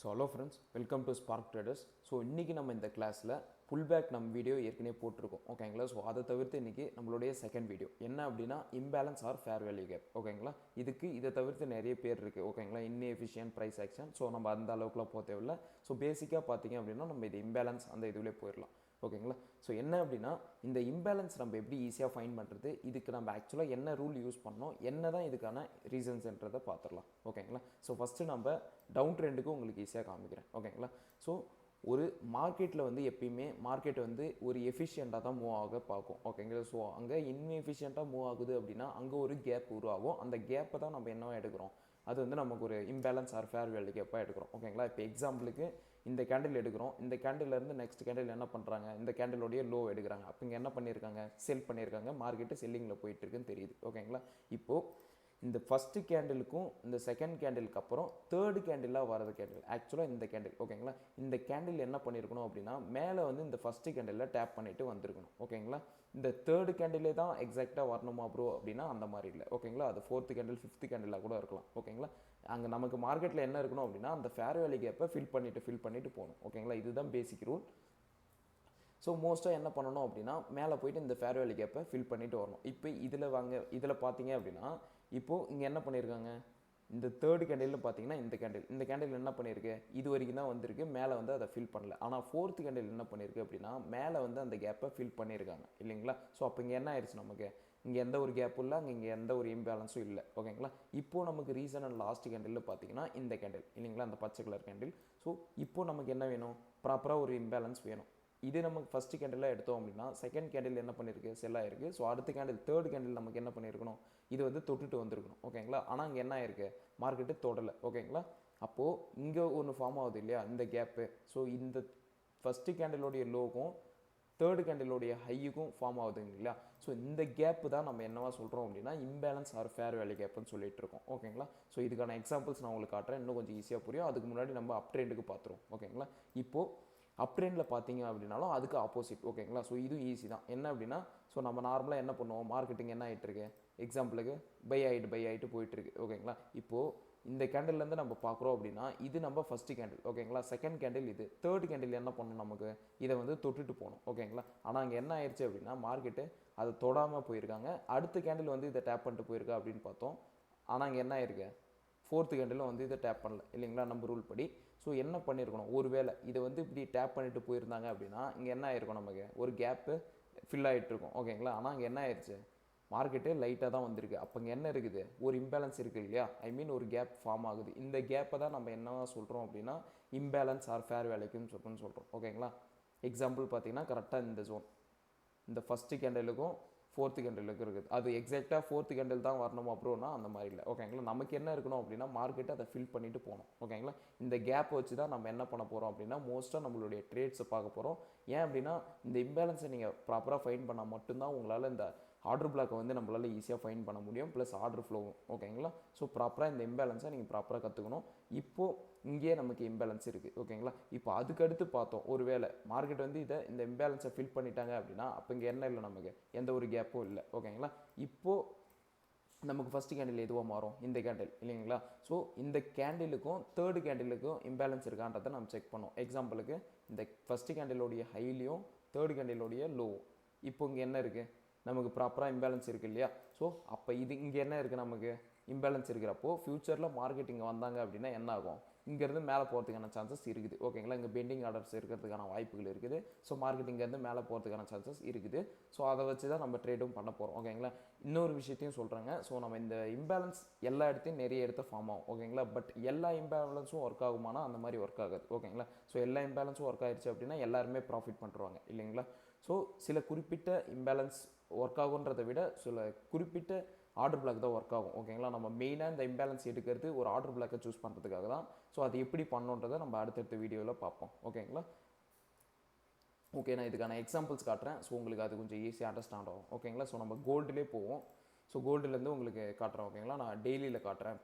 So hello friends, welcome to spark traders. So இன்றைக்கி நம்ம இந்த கிளாஸில் புல் பேக் நம்ம வீடியோ ஏற்கனவே போட்டிருக்கோம், ஓகேங்களா. ஸோ அதை தவிர்த்து இன்றைக்கி நம்மளுடைய செகண்ட் வீடியோ என்ன அப்படின்னா imbalance or fair value gap, ஓகேங்களா. இதை தவிர்த்து நிறைய பேர் இருக்குது, ஓகேங்களா. Inefficient price action. ஸோ நம்ம அந்த அளவுக்குலாம் போக தேவையில்லை. ஸோ பேசிக்காக பார்த்தீங்க அப்படின்னா நம்ம இது இம்பேலன்ஸ் அந்த இதுலேயே போயிடலாம், ஓகேங்களா. ஸோ என்ன அப்படின்னா இந்த இம்பேலன்ஸ் நம்ம எப்படி ஈஸியாக ஃபைண்ட் பண்ணுறது, இதுக்கு நம்ம ஆக்சுவலாக என்ன ரூல் யூஸ் பண்ணோம், என்ன தான் இதுக்கான ரீசன்ஸ்ன்றதை பார்த்துடலாம், ஓகேங்களா. ஸோ ஃபஸ்ட்டு நம்ம டவுன் ட்ரெண்டுக்கு உங்களுக்கு ஈஸியாக காமிக்கிறேன், ஓகேங்களா. ஸோ ஒரு மார்க்கெட்டில் வந்து எப்பயுமே மார்க்கெட் வந்து ஒரு எஃபிஷியண்ட்டாக தான் மூவ் ஆக பார்க்கும், ஓகேங்களா. ஸோ அங்கே இன்எஃபிஷியண்ட்டாக மூவ் ஆகுது அப்படின்னா அங்கே ஒரு கேப் உருவாகும். அந்த கேப்பை தான் நம்ம என்னவா எடுக்கிறோம், அது வந்து நமக்கு ஒரு இம்பேலன்ஸ் ஆர் ஃபேர் வேல்யூ கேப்பாக எடுக்கிறோம், ஓகேங்களா. இப்போ எக்ஸாம்பிளுக்கு இந்த கேண்டில் எடுக்கிறோம். இந்த கேண்டிலேருந்து நெக்ஸ்ட் கேண்டில் என்ன பண்ணுறாங்க, இந்த கேண்டிலோடைய லோ எடுக்கிறாங்க. அப்போ இங்கே என்ன பண்ணியிருக்காங்க, செல் பண்ணியிருக்காங்க. மார்க்கெட்டு செல்லிங்கில் போயிட்டுருக்குன்னு தெரியுது, ஓகேங்களா. இப்போது இந்த ஃபஸ்ட்டு கேண்டிலுக்கும் இந்த செகண்ட் கேண்டிலுக்கு அப்புறம் தேர்டு கேண்டிலாக வரது கேண்டில் ஆக்சுவலாக இந்த கேண்டில், ஓகேங்களா. இந்த கேண்டில் என்ன பண்ணியிருக்கணும் அப்படின்னா மேலே வந்து இந்த ஃபஸ்ட்டு கேண்டிலில் டேப் பண்ணிவிட்டு வந்திருக்கணும், ஓகேங்களா. இந்த தேர்டு கேண்டிலே தான் எக்ஸாக்டாக வரணுமா ப்ரோ அப்படின்னா அந்த மாதிரி இல்லை, ஓகேங்களா. அது ஃபோர்த்து கேண்டில் ஃபிஃப்த்து கேண்டிலாக கூட இருக்கலாம், ஓகேங்களா. அங்கே நமக்கு மார்க்கெட்டில் என்ன இருக்கணும் அப்படின்னா அந்த ஃபேர் வேல்யூ கேப்பை ஃபில் பண்ணிவிட்டு போகணும், ஓகேங்களா. இதுதான் பேசிக் ரூல். ஸோ மோஸ்ட்டாக என்ன பண்ணணும் அப்படின்னா மேலே போய்ட்டு இந்த ஃபேர் வேல்யூ கேப்பை ஃபில் பண்ணிவிட்டு வரணும். இப்போ இதில் பார்த்தீங்க அப்படின்னா இப்போது இங்கே என்ன பண்ணியிருக்காங்க, இந்த தேர்டு கேண்டில் பார்த்தீங்கன்னா இந்த கேண்டில் என்ன பண்ணியிருக்கு, இது வரைக்கும் தான் வந்திருக்கு, மேலே வந்து அதை ஃபில் பண்ணல. ஆனால் ஃபோர்த்து கேண்டில் என்ன பண்ணியிருக்கு அப்படின்னா மேலே வந்து அந்த கேப்பை ஃபில் பண்ணியிருக்காங்க, இல்லைங்களா. ஸோ அப்போ இங்கே என்ன ஆயிடுச்சு, நமக்கு இங்கே எந்த ஒரு கேப்பும் இல்லை, இங்கே எந்த ஒரு இம்பேலன்ஸும் இல்லை, ஓகேங்களா. இப்போது நமக்கு ரீசன் அண்ட் லாஸ்ட் கேண்டில் பார்த்தீங்கன்னா இந்த கேண்டில், இல்லைங்களா, அந்த பச்சை கலர் கேண்டில். ஸோ இப்போது நமக்கு என்ன வேணும், ப்ராப்பராக ஒரு இம்பேலன்ஸ் வேணும். இது நமக்கு ஃபஸ்ட்டு கேண்டில் எடுத்தோம் அப்படின்னா செகண்ட் கேண்டில் என்ன பண்ணியிருக்கு, செல் ஆயிருக்கு. ஸோ அடுத்த கேண்டில் தேர்ட் கேண்டில் நமக்கு என்ன பண்ணியிருக்கணும், இது வந்து தொட்டுட்டு வந்திருக்கணும், ஓகேங்களா. ஆனால் இங்கே என்ன ஆயிருக்கு, மார்க்கெட்டு தொடலை, ஓகேங்களா. அப்போது இங்கே ஒன்று ஃபார்ம் ஆகுது இல்லையா, இந்த கேப்பு. ஸோ இந்த ஃபஸ்ட்டு கேண்டிலோடைய லோக்கும் தேர்டு கேண்டிலோடைய ஹையுக்கும் ஃபார்ம் ஆகுதுங்க இல்லையா. ஸோ இந்த கேப்பு தான் நம்ம என்னவா சொல்கிறோம் அப்படின்னா இம்பேலன்ஸ் ஆர் ஃபேர் வேல்யூ கேப்புன்னு சொல்லிட்டு இருக்கோம், ஓகேங்களா. ஸோ இதுக்கான எக்ஸாம்பிள்ஸ் நான் உங்களுக்கு காட்டுறேன், இன்னும் கொஞ்சம் ஈஸியாக புரியும். அதுக்கு முன்னாடி நம்ம அப் ட்ரெண்டுக்கு பார்த்துருவோம், ஓகேங்களா. இப்போது அப் ட்ரெண்டில் பார்த்தீங்க அப்படின்னாலும் அதுக்கு ஆப்போசிட், ஓகேங்களா. ஸோ இதுவும் ஈஸி தான். என்ன அப்படின்னா ஸோ நம்ம நார்மலாக என்ன பண்ணுவோம், மார்க்கெட்டிங் என்ன ஆகிட்டுருக்கு, எக்ஸாம்பிளுக்கு பை ஆகிட்டு போயிட்டுருக்கு, ஓகேங்களா. இப்போது இந்த கேண்டில்லேருந்து நம்ம பார்க்குறோம் அப்படின்னா இது நம்ம ஃபஸ்ட்டு கேண்டில், ஓகேங்களா. செகண்ட் கேண்டில் இது, தேர்ட் கேண்டில் என்ன பண்ணணும், நமக்கு இதை வந்து தொட்டுட்டு போகணும், ஓகேங்களா. ஆனால் அங்கே என்ன ஆயிடுச்சு அப்படின்னா மார்க்கெட்டு அதை தொடாமல் போயிருக்காங்க. அடுத்த கேண்டில் வந்து இதை டேப் பண்ணிட்டு போயிருக்கா அப்படின்னு பார்த்தோம். ஆனால் அங்கே என்ன ஆயிருக்கு, ஃபோர்த்து கேண்டில் வந்து இதை டேப் பண்ணல, இல்லைங்களா, நம்ம ரூல் படி. ஸோ என்ன பண்ணியிருக்கணும், ஒருவேளை இதை வந்து இப்படி டேப் பண்ணிட்டு போயிருந்தாங்க அப்படின்னா இங்கே என்ன ஆயிருக்கும், நமக்கு ஒரு கேப்பு ஃபில் ஆகிட்டு இருக்கும், ஓகேங்களா. ஆனால் அங்கே என்ன ஆயிடுச்சு, மார்க்கெட்டு லைட்டாக தான் வந்திருக்கு. அப்போ இங்கே என்ன இருக்குது, ஒரு இம்பேலன்ஸ் இருக்குது இல்லையா, ஐ மீன் ஒரு கேப் ஃபார்ம் ஆகுது. இந்த கேப்பை தான் நம்ம என்ன சொல்கிறோம் அப்படின்னா இம்பேலன்ஸ் ஆர் ஃபேர் வேல்யூக்குன்னு சொல்கிறோம், ஓகேங்களா. எக்ஸாம்பிள் பார்த்தீங்கன்னா கரெக்டாக இந்த ஜோன், இந்த ஃபஸ்ட்டு கேண்டலுக்கும் ஃபோர்த்து கேண்டிலுக்கு இருக்குது. அது எக்ஸாக்டாக ஃபோர்த்து கேண்டில் தான் வரணும் அப்புறம்னா அந்த மாதிரி இல்லை, ஓகேங்களா. நமக்கு என்ன இருக்கணும் அப்படின்னா மார்க்கெட்டை அதை ஃபில் பண்ணிட்டு போகணும், ஓகேங்களா. இந்த கேப் வச்சு தான் நம்ம என்ன பண்ண போகிறோம் அப்படின்னா மோஸ்ட்டாக நம்மளுடைய ட்ரேட்ஸை பார்க்க போகிறோம். ஏன் அப்படின்னா இந்த இம்பேலன்ஸை நீங்கள் ப்ராப்பராக ஃபைண்ட் பண்ணால் மட்டும்தான் உங்களால் இந்த ஆர்டர் பிளாக்கை வந்து நம்மளால் ஈஸியாக ஃபைண்ட் பண்ண முடியும், ப்ளஸ் ஆர்டர் ஃப்ளோவும், ஓகேங்களா. ஸோ ப்ராப்பராக இந்த இம்பேலன்ஸை நீங்கள் ப்ராப்பராக கற்றுக்கணும். இப்போது இங்கேயே நமக்கு இம்பேலன்ஸ் இருக்குது, ஓகேங்களா. இப்போ அதுக்கடுத்து பார்த்தோம், ஒரு வேளை மார்க்கெட் வந்து இந்த இம்பேலன்ஸை ஃபில் பண்ணிட்டாங்க அப்படின்னா அப்போ இங்கே என்ன இல்லை, நமக்கு எந்த ஒரு கேப்பும் இல்லை, ஓகேங்களா. இப்போது நமக்கு ஃபஸ்ட்டு கேண்டில் எதுவாக மாறும், இந்த கேண்டில், இல்லைங்களா. ஸோ இந்த கேண்டிலுக்கும் தேர்டு கேண்டிலுக்கும் இம்பேலன்ஸ் இருக்கான்றதை நம்ம செக் பண்ணோம். எக்ஸாம்பிளுக்கு இந்த ஃபஸ்ட்டு கேண்டிலோடைய ஹைலியும் தேர்டு கேண்டிலோடைய லோவும். இப்போ இங்கே என்ன இருக்குது, நமக்கு ப்ராப்பராக இம்பேலன்ஸ் இருக்குது இல்லையா. ஸோ அப்போ இங்கே என்ன இருக்குது, நமக்கு இம்பேலன்ஸ் இருக்கிறப்போ ஃப்யூச்சரில் மார்க்கெட் இங்கே வந்தாங்க அப்படின்னா என்ன ஆகும், இங்கேருந்து மேலே போகிறதுக்கான சான்சஸ் இருக்குது, ஓகேங்களா. இங்கே பெண்டிங் ஆர்டர்ஸ் இருக்கிறதுக்கான வாய்ப்புகள் இருக்குது. ஸோ மார்க்கெட் இங்கேருந்து மேலே போகிறதுக்கான சான்சஸ் இருக்குது. ஸோ அதை வச்சு தான் நம்ம ட்ரேடும் பண்ண போகிறோம், ஓகேங்களா. இன்னொரு விஷயத்தையும் சொல்கிறாங்க. ஸோ நம்ம இந்த இம்பேலன்ஸ் எல்லா இடத்தையும் நிறைய இடத்த ஃபார்ம் ஆகும், ஓகேங்களா. பட் எல்லா இம்பேலன்ஸும் ஒர்க் ஆகுமானா அந்த மாதிரி ஒர்க் ஆகாது, ஓகேங்களா. ஸோ எல்லா இம்பேலன்ஸும் ஒர்க் ஆயிடுச்சு அப்படின்னா எல்லாருமே ப்ராஃபிட் பண்ணுறாங்க, இல்லைங்களா. ஸோ சில குறிப்பிட்ட இம்பேலன்ஸ் ஒர்க் ஆகுன்றதை விட சில குறிப்பிட்ட ஆர்டர் பிளாக் தான் ஒர்க் ஆகும், ஓகேங்களா. நம்ம மெயினாக இந்த இம்பேலன்ஸ் எடுக்கிறது ஒரு ஆர்டர் பிளாக்கை சூஸ் பண்ணுறதுக்காக தான். ஸோ அது எப்படி பண்ணுன்றதை நம்ம அடுத்தடுத்த வீடியோவில் பார்ப்போம், ஓகேங்களா. ஓகே, நான் இதுக்கான எக்ஸாம்பிள்ஸ் காட்டுறேன். ஸோ உங்களுக்கு அது கொஞ்சம் ஈஸியாக அண்டர்ஸ்டாண்ட் ஆகும், ஓகேங்களா. ஸோ நம்ம கோல்டுலேயே போவோம். ஸோ கோல்டுலேருந்து உங்களுக்கு காட்டுறேன், ஓகேங்களா. நான் டெய்லியில் காட்டுறேன்.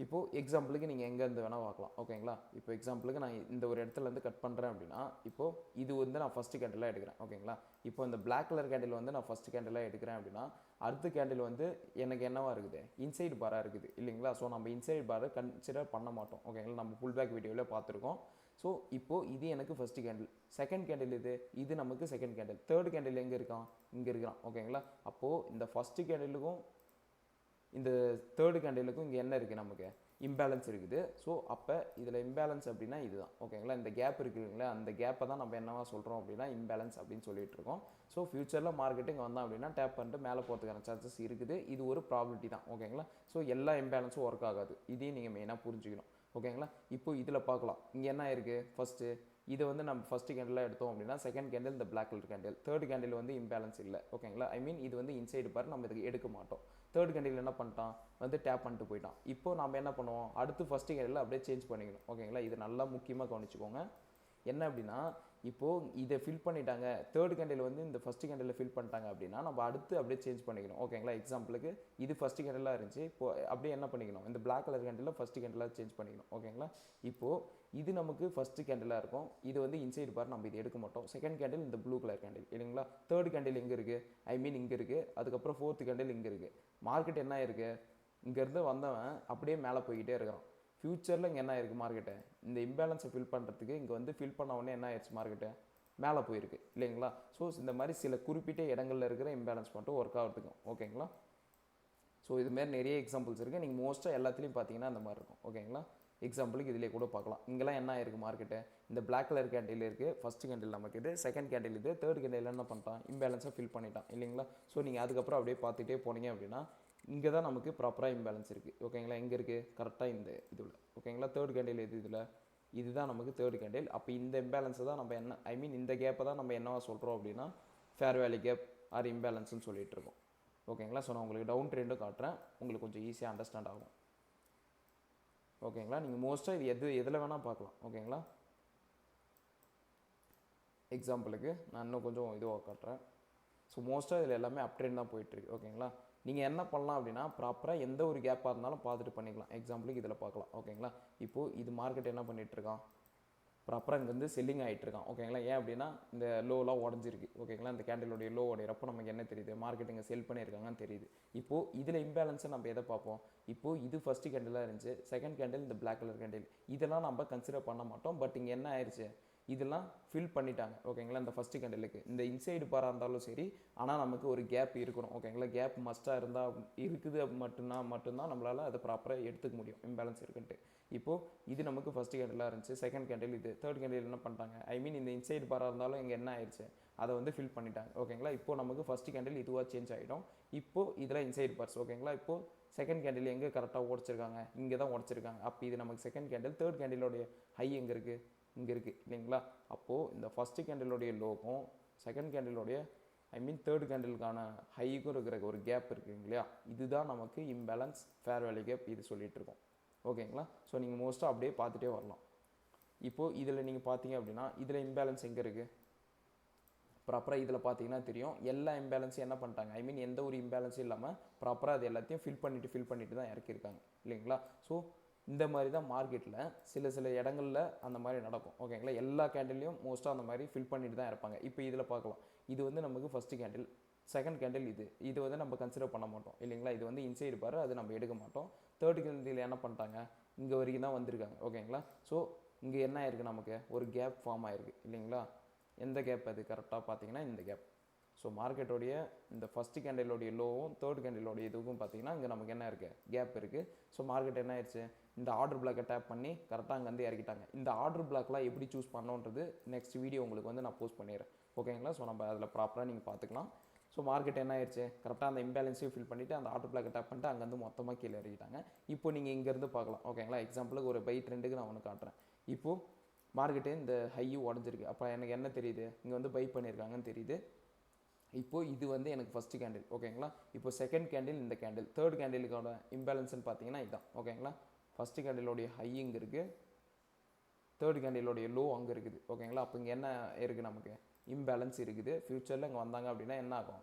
இப்போது எக்ஸாம்பிளுக்கு நீங்கள் எங்கேருந்து வேணால் பார்க்கலாம் ஓகேங்களா. இப்போ எக்ஸாம்பிளுக்கு நான் இந்த ஒரு இடத்துலேருந்து கட் பண்ணுறேன் அப்படின்னா, இப்போது இது வந்து நான் ஃபஸ்ட்டு கேண்டிலாக எடுக்கிறேன் ஓகேங்களா. இப்போ இந்த பிளாக் கலர் கேண்டில் வந்து நான் ஃபஸ்ட்டு கேண்டிலாக எடுக்கிறேன் அப்படின்னா, அடுத்த கேண்டில் வந்து எனக்கு என்னவா இருக்குது, இன்சைடு பாராக இருக்குது இல்லைங்களா. ஸோ நம்ம இன்சைடு பாரை கன்சிடர் பண்ண மாட்டோம் ஓகேங்களா. நம்ம புல் பேக் வீடியோவில் பார்த்துருக்கோம். ஸோ இப்போது இது எனக்கு ஃபஸ்ட்டு கேண்டில். செகண்ட் கேண்டில் இது நமக்கு செகண்ட் கேண்டில். தேர்ட் கேண்டில் எங்கே இருக்கான், இங்கே இருக்கிறான் ஓகேங்களா. அப்போது இந்த ஃபஸ்ட்டு கேண்டிலுக்கும் இந்த தேர்டு கேண்டிலுக்கும் இங்கே என்ன இருக்குது, நமக்கு இம்பேலன்ஸ் இருக்குது. ஸோ அப்போ இதில் இம்பேலன்ஸ் அப்படின்னா இதுதான் ஓகேங்களா. இந்த கேப் இருக்குங்களா, அந்த கேப்பை தான் நம்ம என்னவா சொல்கிறோம் அப்படின்னா இம்பேலன்ஸ் அப்படின்னு சொல்லிட்டு இருக்கோம். ஸோ ஃபியூச்சரில் மார்க்கெட்டிங் வந்தோம் அப்படின்னா டேப் பண்ணிட்டு மேலே போகிறதுக்கான சான்சஸ் இருக்குது. இது ஒரு ப்ராபிலிட்டி தான் ஓகேங்களா. ஸோ எல்லா இம்பேலன்ஸும் ஒர்க் ஆகாது, இதையும் நீங்கள் மெயினாக புரிஞ்சுக்கணும் ஓகேங்களா. இப்போ இதில் பார்க்கலாம், இங்கே என்ன இருக்குது, ஃபஸ்ட்டு இதை வந்து நம்ம ஃபஸ்ட்டு கேண்டிலாக எடுத்தோம் அப்படின்னா செகண்ட் கேண்டில் இந்த black colour candle. Third candle வந்து இம்பேலன்ஸ் இல்லை ஓகேங்களா. ஐ மீன் இது வந்து இன்சைடு பார், நம்ம இதுக்கு எடுக்க மாட்டோம். தேர்ட் கேண்டில் என்ன பண்ணிட்டான், வந்து டேப் பண்ணிட்டு போயிட்டான். இப்போ நம்ம என்ன பண்ணுவோம், அடுத்து ஃபஸ்ட்டு கேண்டில் அப்படியே சேஞ்ச் பண்ணிக்கணும் ஓகேங்களா. இது நல்லா முக்கியமாக கவனிச்சுக்கோங்க. என்ன அப்படின்னா, இப்போது இதை ஃபில் பண்ணிட்டாங்க, தேர்ட் கேண்டில் வந்து இந்த ஃபஸ்ட்டு கேண்டில் ஃபில் பண்ணிட்டாங்க அப்படின்னா நம்ம அடுத்து அப்படியே சேஞ்ச் பண்ணிக்கணும் ஓகேங்களா. எக்ஸாம்பிளுக்கு இது ஃபஸ்ட்டு கேண்டிலாக இருந்துச்சு, இப்போது அப்படியே என்ன பண்ணிக்கணும், இந்த பிளாக் கலர் கேண்டில் ஃபஸ்ட்டு கேண்டிலாக சேஞ்ச் பண்ணிக்கணும் ஓகேங்களா. இப்போது இது நமக்கு ஃபஸ்ட்டு கேண்டிலாக இருக்கும், இது வந்து இன்சைடு பார், நம்ம இது எடுக்க மாட்டோம். செகண்ட் கேண்டில் இந்த ப்ளூ கலர் கேண்டில் இல்லைங்களா. தேர்ட் கேண்டில் எங்கே இருக்குது, ஐ மீன் இங்கே இருக்குது. அதுக்கப்புறம் ஃபோர்த்து கேண்டில் இங்கே இருக்குது. மார்க்கெட் என்ன இருக்குது, இங்கேருந்து வந்தவன் அப்படியே மேலே போய்கிட்டே இருக்கிறான். ஃப்யூச்சரில் இங்கே என்ன இருக்குது, மார்க்கெட்டை இந்த இம்பேலன்ஸை ஃபில் பண்ணுறதுக்கு இங்கே வந்து ஃபில் பண்ண உடனே என்ன ஆயிடுச்சு, மார்க்கெட்டு மேலே போயிருக்கு இல்லைங்களா. ஸோ இந்த மாதிரி சில குறிப்பிட்ட இடங்களில் இருக்கிற இம்பேலன்ஸ் மட்டும் ஒர்க் ஆகிறதுக்கும் ஓகேங்களா. ஸோ இதுமாரி நிறைய எக்ஸாம்பிள்ஸ் இருக்குது, நீங்கள் மோஸ்ட்டாக எல்லாத்துலேயும் பார்த்தீங்கன்னா அந்த மாதிரி இருக்கும் ஓகேங்களா. எக்ஸாம்பிளுக்கு இதிலே கூட பார்க்கலாம், இங்கெல்லாம் என்ன ஆயிருக்கு மார்க்கெட்டு, இந்த பிளாக் கலர் கேண்டில் இருக்குது, ஃபஸ்ட்டு கேண்டில் நமக்கு இது, செகண்ட் கேண்டில் இது, தேர்ட் கேண்டில் என்ன பண்ணிட்டான், இம்பேலன்ஸை ஃபில் பண்ணிட்டான் இல்லைங்களா. ஸோ நீங்கள் அதுக்கப்புறம் அப்படியே பார்த்துட்டே போனீங்க அப்படின்னா இங்கே தான் நமக்கு ப்ராப்பராக இம்பேலன்ஸ் இருக்குது ஓகேங்களா. எங்கே இருக்குது, கரெக்டாக இந்த இதில் ஓகேங்களா. தேர்ட் கேண்டில் இதில் இதுதான் நமக்கு தேர்ட் கேண்டில். அப்போ இந்த இம்பேலன்ஸை தான் நம்ம என்ன, ஐ மீன் இந்த கேப்பை தான் நம்ம என்னவா சொல்கிறோம் அப்படின்னா ஃபேர் வேல்யூ கேப் ஆர் இம்பேலன்ஸ்னு சொல்லிட்டு இருக்கோம் ஓகேங்களா. ஸோ நான் உங்களுக்கு டவுன் ட்ரெண்டும் காட்டுறேன், உங்களுக்கு கொஞ்சம் ஈஸியாக அண்டர்ஸ்டாண்ட் ஆகும் ஓகேங்களா. நீங்கள் மோஸ்ட்டாக இது எதில் வேணால் பார்க்கலாம் ஓகேங்களா. எக்ஸாம்பிளுக்கு நான் இன்னும் கொஞ்சம் இதுவாக காட்டுறேன். ஸோ மோஸ்ட்டாக இதில் எல்லாமே அப் ட்ரெண்ட் தான் போயிட்டுருக்கு ஓகேங்களா. நீங்கள் என்ன பண்ணலாம் அப்படின்னா ப்ராப்பராக எந்த ஒரு கேப்பாக இருந்தாலும் பார்த்துட்டு பண்ணிக்கலாம். எக்ஸாம்பிளுக்கு இதில் பார்க்கலாம் ஓகேங்களா. இப்போது இது மார்க்கெட் என்ன பண்ணிகிட்ருக்கான், ப்ராப்பராக இங்கே வந்து செல்லிங் ஆகிட்டுருக்கான் ஓகேங்களா. ஏன் அப்படின்னா இந்த லோலாம் உடஞ்சிருக்கு ஓகேங்களா. இந்த கேண்டிலோடைய லோ உடையிறப்போ நமக்கு என்ன தெரியுது, மார்க்கெட் இங்கே செல் பண்ணியிருக்காங்கன்னு தெரியுது. இப்போது இதில் இம்பேலன்ஸை நம்ம எதை பார்ப்போம், இப்போது இது ஃபஸ்ட்டு கேண்டிலாக இருந்துச்சு, செகண்ட் கேண்டில் இந்த பிளாக் கலர் கேண்டில், இதெல்லாம் நம்ம கன்சிடர் பண்ண மாட்டோம். பட் இங்கே என்ன ஆயிடுச்சு, இதெல்லாம் ஃபில் பண்ணிட்டாங்க ஓகேங்களா. இந்த ஃபஸ்ட்டு கேண்டிலுக்கு இந்த இன்சைடு பாராக இருந்தாலும் சரி, ஆனால் நமக்கு ஒரு கேப் இருக்கணும் ஓகேங்களா. கேப் மஸ்ட்டாக இருந்தால் இருக்குது மட்டும்தான் நம்மளால் அதை ப்ராப்பராக எடுத்துக்க முடியும் இம்பேலன்ஸ் இருக்குன்ட்டு. இப்போது இது நமக்கு ஃபஸ்ட்டு கேண்டிலாக இருந்துச்சு, செகண்ட் கேண்டில் இது, தேர்ட் கேண்டில் என்ன பண்ணிட்டாங்க, ஐ மீன் இந்த இன்சைடு பாராக இருந்தாலும் இங்கே என்ன ஆயிடுச்சு, அதை வந்து ஃபில் பண்ணிட்டாங்க ஓகேங்களா. இப்போது நமக்கு ஃபஸ்ட்டு கேண்டில் இதுவாக சேஞ்ச் ஆகிடும். இப்போது இதில் இன்சைடு பார்ஸ் ஓகேங்களா. இப்போது செகண்ட் கேண்டில் எங்கே கரெக்டாக உடச்சிருக்காங்க, இங்கே தான் உடச்சிருக்காங்க. அப்போ இது நமக்கு செகண்ட் கேண்டில். தேர்ட் கேண்டிலோடைய ஹை எங்கே இருக்குது, இங்கே இருக்குது இல்லைங்களா. அப்போது இந்த ஃபஸ்ட்டு கேண்டிலோடைய லோக்கும் செகண்ட் கேண்டிலோடைய ஐ மீன் தேர்ட் கேண்டிலுக்கான ஹைக்கும் இருக்கிற ஒரு கேப் இருக்குது இல்லையா, இதுதான் நமக்கு இம்பேலன்ஸ் ஃபேர் வேல்யூ கேப் இது சொல்லிகிட்டு இருக்கோம் ஓகேங்களா. ஸோ நீங்கள் மோஸ்ட்டாக அப்படியே பார்த்துட்டே வரலாம். இப்போது இதில் நீங்கள் பார்த்தீங்க அப்படின்னா இதில் இம்பேலன்ஸ் எங்கே இருக்குது, ப்ராப்பராக இதில் பார்த்தீங்கன்னா தெரியும். எல்லா இம்பேலன்ஸும் என்ன பண்ணிட்டாங்க, ஐ மீன் எந்த ஒரு இம்பேலன்ஸும் இல்லாமல் ப்ராப்பராக அது எல்லாத்தையும் ஃபில் பண்ணிட்டு தான் இறக்கியிருக்காங்க இல்லைங்களா. ஸோ இந்த மாதிரி தான் மார்க்கெட்டில் சில இடங்களில் அந்த மாதிரி நடக்கும் ஓகேங்களா. எல்லா கேண்டிலையும் மோஸ்ட்டாக அந்த மாதிரி ஃபில் பண்ணிட்டு தான் இருப்பாங்க. இப்போ இதில் பார்க்கலாம், இது வந்து நமக்கு ஃபஸ்ட்டு கேண்டில், செகண்ட் கேண்டில் இது வந்து நம்ம கன்சிடர் பண்ண மாட்டோம் இல்லைங்களா. இது வந்து இன்சைடு பாரு, அது நம்ம எடுக்க மாட்டோம். தேர்ட் கேண்டில் என்ன பண்ணிட்டாங்க, இங்கே வரைக்கும் தான் வந்திருக்காங்க ஓகேங்களா. ஸோ இங்கே என்ன ஆயிருக்கு, நமக்கு ஒரு கேப் ஃபார்ம் ஆயிருக்கு இல்லைங்களா. எந்த கேப் அது கரெக்டாக பார்த்தீங்கன்னா இந்த கேப். ஸோ மார்க்கெட்டோடைய இந்த ஃபஸ்ட்டு கேண்டிலோடைய லோவும் தேர்ட் கேண்டிலோடைய இதுவும் பார்த்தீங்கன்னா இங்கே நமக்கு என்ன இருக்குது, கேப் இருக்குது. ஸோ மார்க்கெட் என்ன ஆயிடுச்சு, இந்த ஆர்டர் பிளாக்கை டேப் பண்ணி கரெக்டாக அங்கே வந்து இறக்கிட்டாங்க. இந்த ஆர்டர் பிளாக்லாம் எப்படி சூஸ் பண்ணோன்றது நெக்ஸ்ட் வீடியோ உங்களுக்கு வந்து நான் போஸ்ட் பண்ணிடுறேன் ஓகேங்களா. ஸோ நம்ம அதில் ப்ராப்பராக நீங்கள் பார்த்துக்கலாம். ஸோ மார்க்கெட் என்ன ஆயிடுச்சு, கரெக்டாக அந்த இம்பேலன்ஸையும் ஃபில் பண்ணிவிட்டு அந்த ஆர்டர் பிளாக்கை டேப் பண்ணிட்டு அங்கேருந்து மொத்தமாக கீழே இறக்கிட்டாங்க. இப்போ நீங்கள் இங்கேருந்து பார்க்கலாம் ஓகேங்களா. எக்ஸாம்பிளுக்கு ஒரு பை ட்ரெண்டுக்கு நான் ஒன்று காட்டுறேன். இப்போது மார்க்கெட்டு இந்த ஹையும் உடஞ்சிருக்கு, அப்போ எனக்கு என்ன தெரியுது, இங்கே வந்து பை பண்ணியிருக்காங்கன்னு தெரியுது. இப்போது இது வந்து எனக்கு ஃபஸ்ட்டு கேண்டில் ஓகேங்களா. இப்போ செகண்ட் கேண்டில் இந்த கேண்டில், தேர்ட் கேண்டிலுக்கான இம்பேலன்ஸ்னு பார்த்தீங்கன்னா இதுதான் ஓகேங்களா. ஃபஸ்ட்டு கேண்டிலோடைய ஹை இங்கே இருக்குது, தேர்ட் கேண்டிலோடைய லோ அங்கே இருக்குது ஓகேங்களா. அப்போ இங்கே என்ன இருக்குது, நமக்கு இம்பேலன்ஸ் இருக்குது. ஃப்யூச்சரில் இங்கே வந்தாங்க அப்படின்னா என்ன ஆகும்,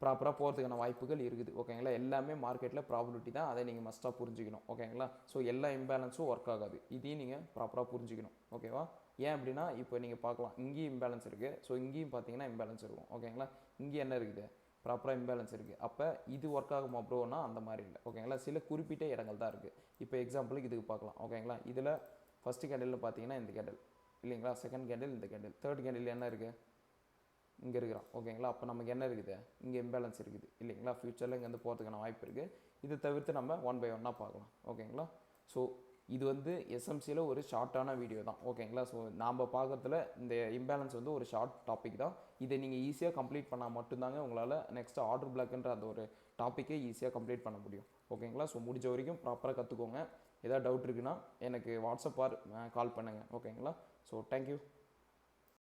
ப்ராப்பராக போகிறதுக்கான வாய்ப்புகள் இருக்குது ஓகேங்களா. எல்லாமே மார்க்கெட்டில் ப்ராபபிலிட்டி தான், அதை நீங்கள் மஸ்ட்டாக புரிஞ்சுக்கணும் ஓகேங்களா. ஸோ எல்லா இம்பேலன்ஸும் ஒர்க் ஆகாது, இதையும் நீங்கள் ப்ராப்பராக புரிஞ்சுக்கணும் ஓகேவா. ஏன் அப்படின்னா இப்போ நீங்கள் பார்க்கலாம் இங்கேயும் இம்பேலன்ஸ் இருக்குது, ஸோ இங்கேயும் பார்த்தீங்கன்னா இம்பேலன்ஸ் இருக்கும் ஓகேங்களா. இங்கே என்ன இருக்குது, ப்ராப்பராக இம்பேலன்ஸ் இருக்குது. அப்போ இது ஒர்க் ஆகுமா ப்ரோனா அந்த மாதிரி இல்லை ஓகேங்களா. சில குறிப்பிட்ட இடங்கள் தான் இருக்குது. இப்போ எக்ஸாம்பிளுக்கு இதுக்கு பார்க்கலாம் ஓகேங்களா. இதில் ஃபஸ்ட்டு கேண்டில் பார்த்தீங்கன்னா இந்த கேண்டில் இல்லைங்களா, செகண்ட் கேண்டில் இந்த கேண்டில், தேர்ட் கேண்டில் என்ன இருக்குது, இங்கே இருக்கிறான் ஓகேங்களா. அப்போ நமக்கு என்ன இருக்குது, இங்கே இம்பேலன்ஸ் இருக்குது இல்லைங்களா. ஃப்யூச்சரில் இங்கேருந்து போகிறதுக்கான வாய்ப்பு இருக்குது. இதை தவிர்த்து நம்ம 1 by 1 பார்க்கலாம் ஓகேங்களா. ஸோ இது வந்து எஸ்எம்சியில் ஒரு ஷார்ட்டான வீடியோ தான் ஓகேங்களா. ஸோ நாம் பார்க்கறதுல இந்த இம்பேலன்ஸ் வந்து ஒரு ஷார்ட் டாபிக் தான். இதை நீங்கள் ஈஸியாக கம்ப்ளீட் பண்ணால் மட்டும்தாங்க உங்களால் நெக்ஸ்ட் ஆர்டர் பிளாக்ன்ற அந்த ஒரு டாப்பிக்கை ஈஸியாக கம்ப்ளீட் பண்ண முடியும் ஓகேங்களா. ஸோ முடிஞ்ச வரைக்கும் ப்ராப்பராக கற்றுக்கோங்க. ஏதாவது டவுட் இருக்குன்னா எனக்கு வாட்ஸ்அப் ஆர் கால் பண்ணுங்கள் ஓகேங்களா. So thank you.